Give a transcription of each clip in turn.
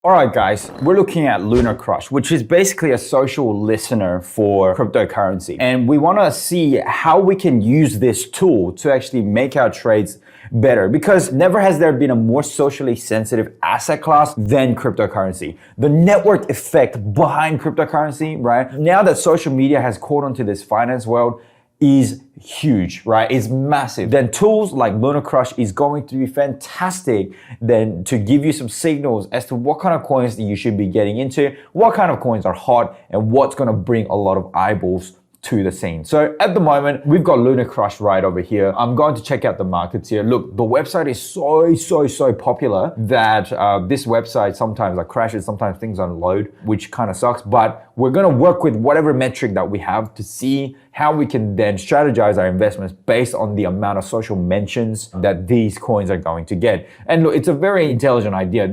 All right, guys, we're looking at Lunar Crush, which is basically a social listener for cryptocurrency. And we want to see how we can use this tool to actually make our trades better, because never has there been a more socially sensitive asset class than cryptocurrency. The network effect behind cryptocurrency, right? Now that social media has caught onto this finance world, is huge, right? It's massive. Then tools like Lunar Crush is going to be fantastic then to give you some signals as to what kind of coins that you should be getting into, what kind of coins are hot, and what's going to bring a lot of eyeballs to the scene. So at the moment, we've got Lunar Crush right over here. I'm going to check out the markets here. Look, the website is so popular that this website sometimes crashes, sometimes things don't load, which kind of sucks. But we're going to work with whatever metric that we have to see how we can then strategize our investments based on the amount of social mentions that these coins are going to get. And look, it's a very intelligent idea.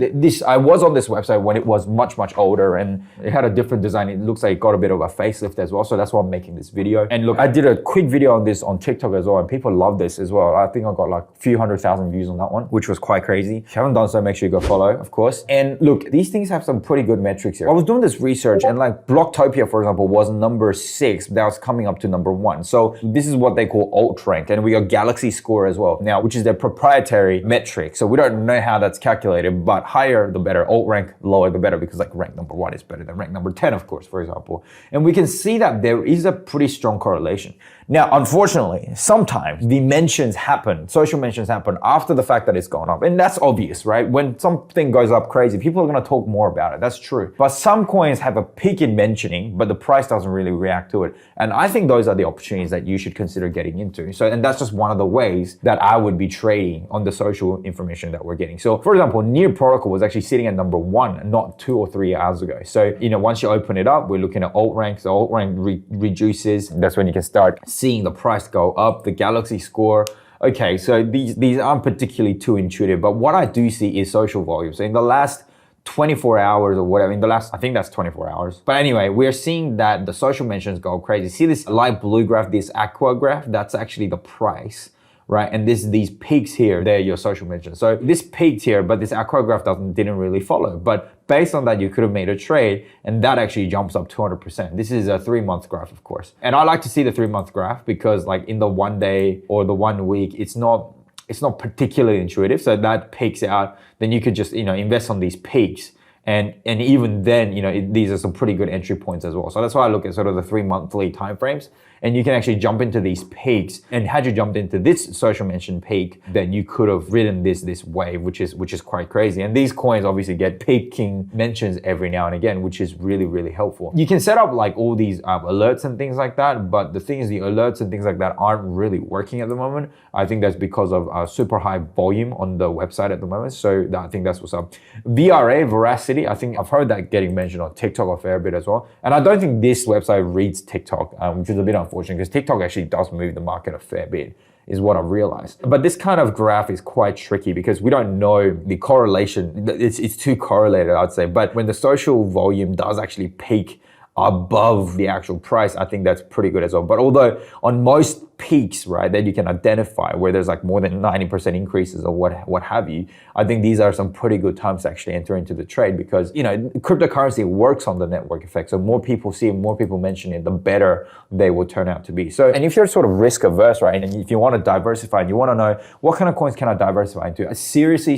I was on this website when it was much older and it had a different design. It looks like it got a bit of a facelift as well. So that's why I'm making this video. And look, I did a quick video on this on TikTok as well, and people love this as well. I think I got like a few 100,000 views on that one, which was quite crazy. If you haven't done so, make sure you go follow, of course. And look, these things have some pretty good metrics here. I was doing this research and like Blocktopia, for example, was number 6. That was coming up to number 1. So this is what they call alt rank. And we got Galaxy Score as well now, which is their proprietary metric. So we don't know how that's calculated, but higher the better. Alt rank, lower the better, because like rank number 1 is better than rank number 10, of course, for example. And we can see that there is a pretty strong correlation. Now, unfortunately, sometimes the mentions happen, social mentions happen after the fact that it's gone up. And that's obvious, right? When something goes up crazy, people are going to talk more about it. That's true. But some coins have a peak in mentioning, but the price doesn't really react to it. And I think those are the opportunities that you should consider getting into. So, and that's just one of the ways that I would be trading on the social information that we're getting. So, for example, Near Protocol was actually sitting at number 1, not 2 or 3 hours ago. So, once you open it up, we're looking at alt rank. So alt rank reduces. That's when you can start seeing the price go up, the Galaxy Score. Okay, so these aren't particularly too intuitive, but what I do see is social volume. So in the last 24 hours or whatever, I think that's 24 hours. But anyway, we're seeing that the social mentions go crazy. See this light blue graph, this aqua graph? That's actually the price, right? And these peaks here, they're your social mentions. So this peaked here, but this aqua graph didn't really follow. But based on that, you could have made a trade, and that actually jumps up 200%. This is a 3-month graph, of course. And I like to see the 3-month graph because like in the 1 day or the 1 week, it's not particularly intuitive. So that peaks out, then you could just, invest on these peaks. And even then, these are some pretty good entry points as well. So that's why I look at sort of the 3-monthly timeframes. And you can actually jump into these peaks. And had you jumped into this social mention peak, then you could have ridden this wave, which is quite crazy. And these coins obviously get peaking mentions every now and again, which is really helpful. You can set up like all these alerts and things like that, but the thing is, the alerts and things like that aren't really working at the moment. I think that's because of super high volume on the website at the moment. So I think that's what's up. Veracity, I think I've heard that getting mentioned on TikTok a fair bit as well. And I don't think this website reads TikTok, which is a bit unfortunate because TikTok actually does move the market a fair bit, is what I've realized. But this kind of graph is quite tricky because we don't know the correlation. It's too correlated, I'd say. But when the social volume does actually peak above the actual price, I think that's pretty good as well. But although on most peaks, right, that you can identify where there's like more than 90% increases or what have you, I think these are some pretty good times to actually enter into the trade because, cryptocurrency works on the network effect. So more people see it, more people mention it, the better they will turn out to be. So, and if you're sort of risk averse, right, and if you want to diversify and you want to know what kind of coins can I diversify into, seriously,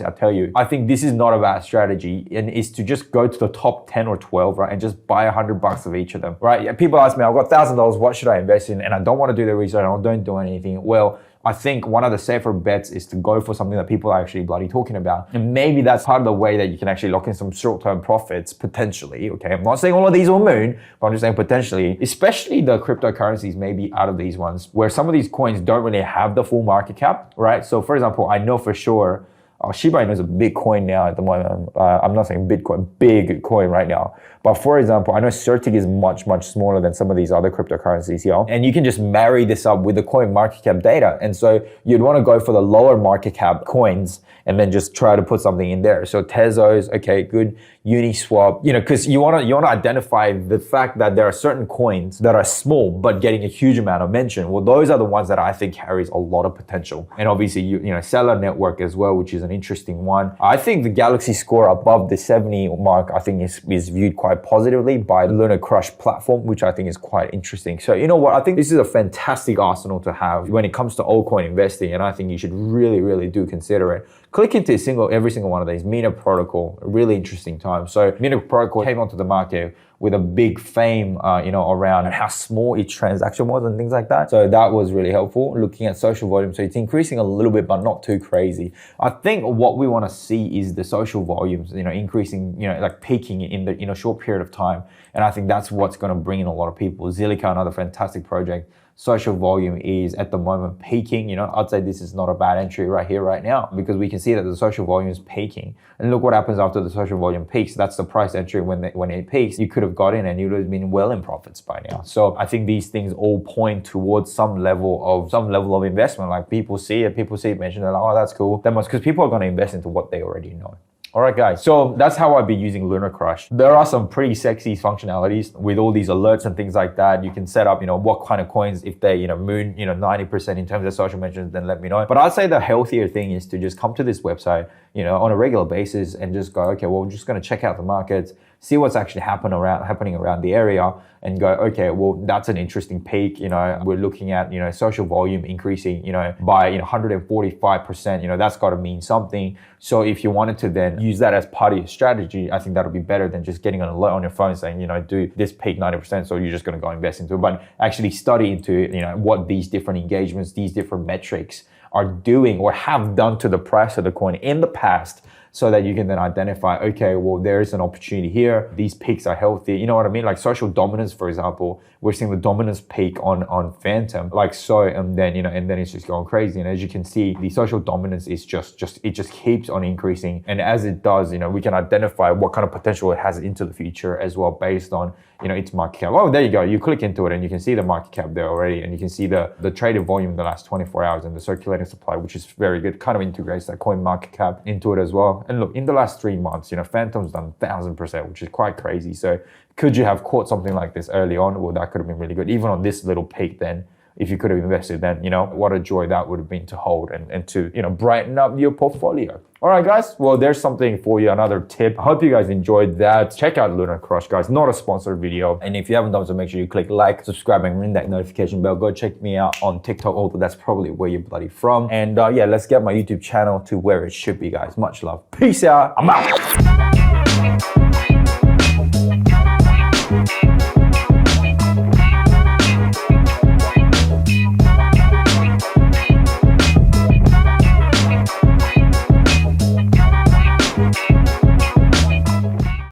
I tell you, I think this is not a bad strategy, and is to just go to the top 10 or 12, right, and just buy $100 of each of them, right? People ask me, I've got $1,000, what should I invest in? And I don't want to do the research, I don't do anything. Well, I think one of the safer bets is to go for something that people are actually bloody talking about. And maybe that's part of the way that you can actually lock in some short-term profits, potentially, okay? I'm not saying all of these will moon, but I'm just saying potentially, especially the cryptocurrencies maybe out of these ones, where some of these coins don't really have the full market cap, right? So for example, I know for sure, Shiba Inu is a big coin now at the moment. I'm not saying Bitcoin, big coin right now. But for example, I know CertiK is much smaller than some of these other cryptocurrencies here. And you can just marry this up with the coin market cap data. And so you'd want to go for the lower market cap coins and then just try to put something in there. So Tezos, okay, good. Uniswap, because you want to identify the fact that there are certain coins that are small but getting a huge amount of mention. Well, those are the ones that I think carries a lot of potential. And obviously, Seller Network as well, which is an interesting one. I think the Galaxy score above the 70 mark, I think is viewed quite positively by Lunar Crush platform, which I think is quite interesting. So you know what? I think this is a fantastic arsenal to have when it comes to altcoin investing, and I think you should really do consider it. Click into every single one of these. Mina Protocol, a really interesting time. So Mina Protocol came onto the market with a big fame, around how small each transaction was and things like that. So that was really helpful. Looking at social volume, so it's increasing a little bit, but not too crazy. I think what we want to see is the social volumes, increasing, like peaking in a short period of time. And I think that's what's going to bring in a lot of people. Zilliqa, another fantastic project. Social volume is at the moment peaking. I'd say this is not a bad entry right here, right now, because we can see that the social volume is peaking. And look what happens after the social volume peaks. That's the price entry when it peaks. You could have got in and you would have been well in profits by now. So I think these things all point towards some level of investment. Like people see it mentioned, they're like, oh, that's cool. That must, because people are going to invest into what they already know. All right, guys, so that's how I've been using Lunar Crush. There are some pretty sexy functionalities with all these alerts and things like that. You can set up, what kind of coins, if they, moon, 90% in terms of social mentions, then let me know. But I'd say the healthier thing is to just come to this website, on a regular basis and just go, okay, well, we're just going to check out the markets, see what's actually happening around the area, and go, okay, well, that's an interesting peak. We're looking at, social volume increasing, by 145%. That's got to mean something. So if you wanted to then use that as part of your strategy, I think that'll be better than just getting an alert on your phone saying, do this peak 90%, so you're just going to go invest into it. But actually study into, what these different engagements, these different metrics are doing or have done to the price of the coin in the past, so that you can then identify, okay, well, there is an opportunity here. These peaks are healthy. You know what I mean? Like social dominance, for example, we're seeing the dominance peak on Phantom, like so, and then, and then it's just going crazy. And as you can see, the social dominance is it just keeps on increasing. And as it does, we can identify what kind of potential it has into the future as well, based on, its market cap. Oh, there you go. You click into it and you can see the market cap there already. And you can see the traded volume in the last 24 hours and the circulating supply, which is very good. Kind of integrates that coin market cap into it as well. And look, in the last 3 months, Phantom's done 1,000%, which is quite crazy. So could you have caught something like this early on? Well, that could have been really good. Even on this little peak then, if you could have invested then, what a joy that would have been to hold and to, brighten up your portfolio. All right, guys. Well, there's something for you, another tip. I hope you guys enjoyed that. Check out Lunar Crush, guys. Not a sponsored video. And if you haven't done so, make sure you click like, subscribe, and ring that notification bell. Go check me out on TikTok, although that's probably where you're bloody from. And yeah, let's get my YouTube channel to where it should be, guys. Much love. Peace out. I'm out.